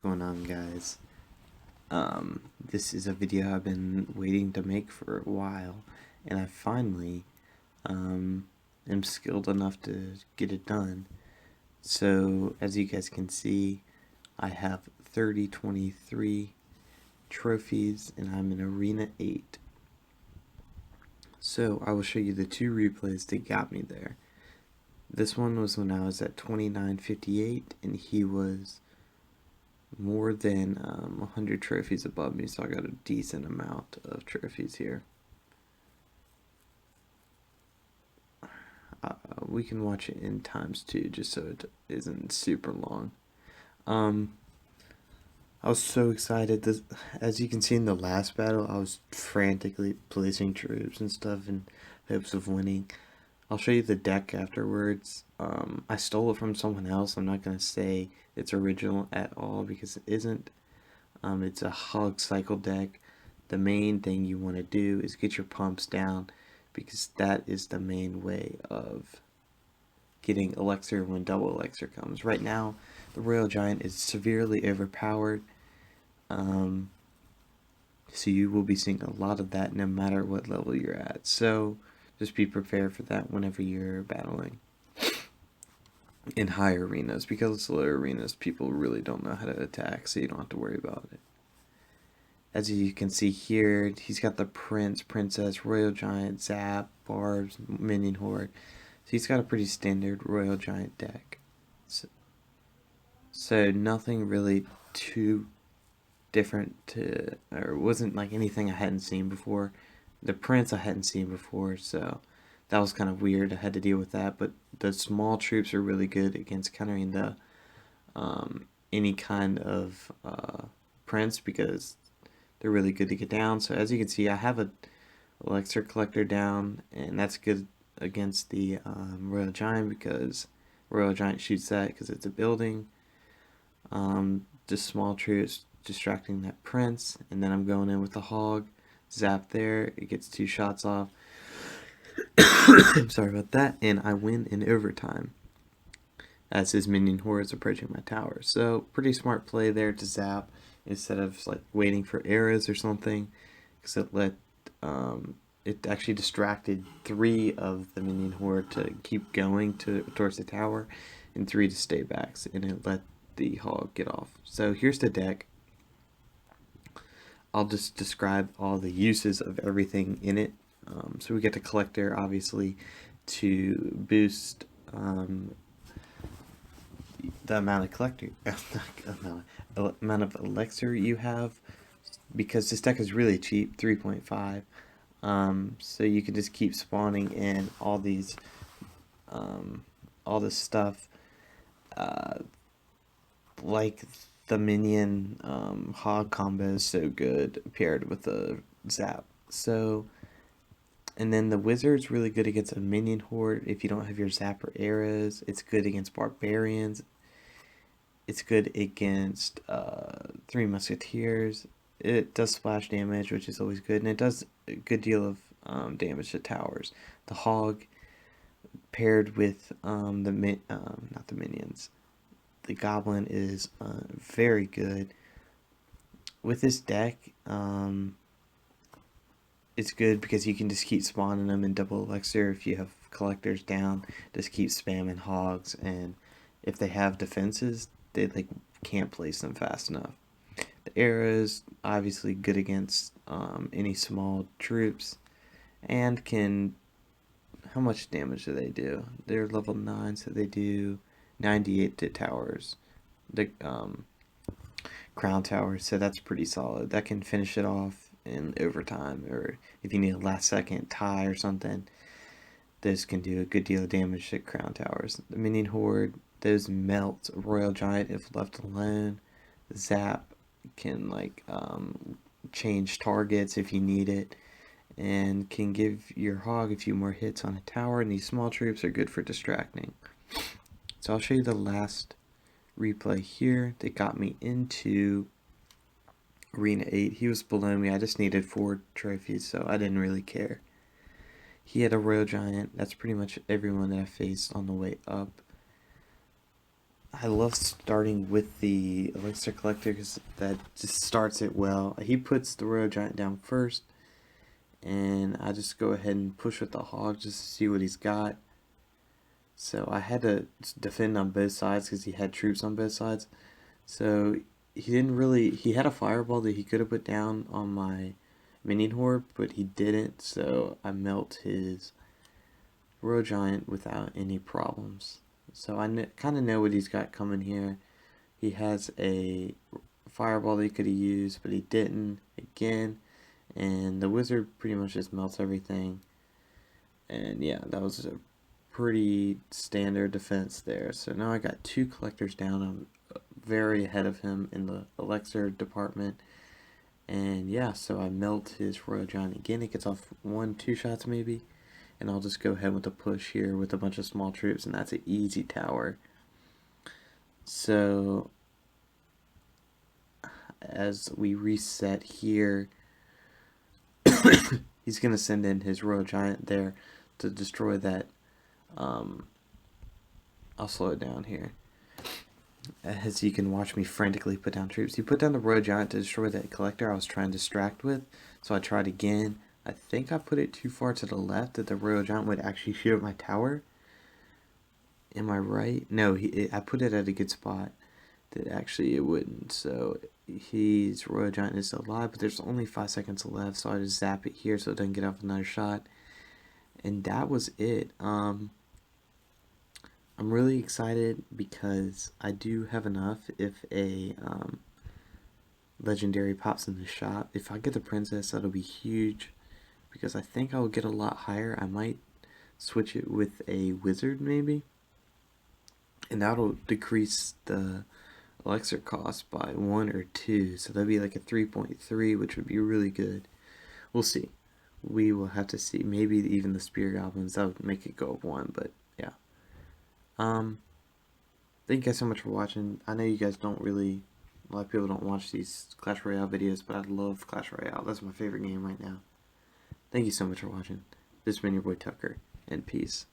going on, guys? This is a video I've been waiting to make for a while, and I finally am skilled enough to get it done. So as you guys can see, I have 23 trophies and I'm in Arena 8. So I will show you the two replays that got me there. This one was when I was at 2958 and he was more than 100 trophies above me, so I got a decent amount of trophies here. We can watch it in times 2 just so it isn't super long. I was so excited. As you can see in the last battle, I was frantically placing troops and stuff in hopes of winning. I'll show you the deck afterwards. I stole it from someone else. I'm not going to say it's original at all because it isn't. It's a hog-cycle deck. The main thing you want to do is get your pumps down because that is the main way of getting elixir when double elixir comes. Right now, the Royal Giant is severely overpowered. So you will be seeing a lot of that no matter what level you're at. So just be prepared for that whenever you're battling in higher arenas, because lower arenas people really don't know how to attack, so you don't have to worry about it. As you can see here, he's got the Prince, Princess, Royal Giant, Zap, Barbs, Minion Horde. So he's got a pretty standard Royal Giant deck. So nothing really too different or wasn't like anything I hadn't seen before. The Prince I hadn't seen before, so that was kind of weird. I had to deal with that, but the small troops are really good against countering the any kind of Prince because they're really good to get down. So as you can see, I have a elixir collector down, and that's good against the Royal Giant because Royal Giant shoots that because it's a building. Just small troops distracting that Prince, and then I'm going in with the hog, zap there, it gets 2 shots off. I'm sorry about that, and I win in overtime as his minion horde is approaching my tower. So pretty smart play there to zap instead of like waiting for arrows or something, because it actually distracted 3 of the minion horde to keep going towards the tower and 3 to stay back, and it let the hog get off. So here's the deck. I'll just describe all the uses of everything in it. So we get the collector, obviously, to boost the amount of collector, amount of elixir you have, because this deck is really cheap, 3.5. So you can just keep spawning in all these, all this stuff, like the minion hog combo is so good paired with the zap. So, and then the wizard's really good against a minion horde if you don't have your zap or arrows. It's good against barbarians. It's good against 3 musketeers. It does splash damage, which is always good, and it does a good deal of damage to towers. The hog paired with not the minions. The goblin is very good. With this deck, it's good because you can just keep spawning them in double elixir. If you have collectors down, just keep spamming hogs, and if they have defenses, they like can't place them fast enough. The arrows, obviously good against any small troops, and can, how much damage do they do? They're level 9, so they do 98 to towers, the crown towers, so that's pretty solid. That can finish it off in overtime, or if you need a last second tie or something, those can do a good deal of damage to crown towers. The minion horde, those melt Royal Giant if left alone. Zap can like change targets if you need it, and can give your hog a few more hits on a tower, and these small troops are good for distracting. So I'll show you the last replay here that got me into Arena 8. He was below me. I just needed 4 trophies, so I didn't really care. He had a Royal Giant. That's pretty much everyone that I faced on the way up. I love starting with the elixir collector because that just starts it well. He puts the royal giant down first, and I just go ahead and push with the hog just to see what he's got. So I had to defend on both sides because he had troops on both sides. So he didn't really. He had a fireball that he could have put down on my minion horde, but he didn't. So I melt his royal giant without any problems. So I kind of know what he's got coming here. He has a fireball that he could have used, but he didn't again. And the wizard pretty much just melts everything. And yeah, that was a pretty standard defense there. So now I got 2 collectors down. I'm very ahead of him in the elixir department. And yeah, so I melt his royal giant again. It gets off 1-2 shots maybe. And I'll just go ahead with a push here with a bunch of small troops, and that's an easy tower. So as we reset here, he's going to send in his royal giant there to destroy that. I'll slow it down here. As you can watch me frantically put down troops. He put down the royal giant to destroy that collector I was trying to distract with. So I tried again. I think I put it too far to the left that the royal giant would actually shoot at my tower. Am I right? No, I put it at a good spot that actually it wouldn't. So his royal giant is still alive, but there's only 5 seconds left, so I just zap it here so it doesn't get off another shot. And that was it. I'm really excited because I do have enough if a legendary pops in the shop. If I get the princess, that'll be huge because I think I will get a lot higher. I might switch it with a wizard maybe, and that'll decrease the elixir cost by 1 or 2, so that'd be like a 3.3, which would be really good. We'll see. We will have to see. Maybe even the spear goblins, that would make it go up 1, but yeah. Thank you guys so much for watching. I know you guys don't really, a lot of people don't watch these Clash Royale videos, but I love Clash Royale. That's my favorite game right now. Thank you so much for watching. This has been your boy Tucker, and peace.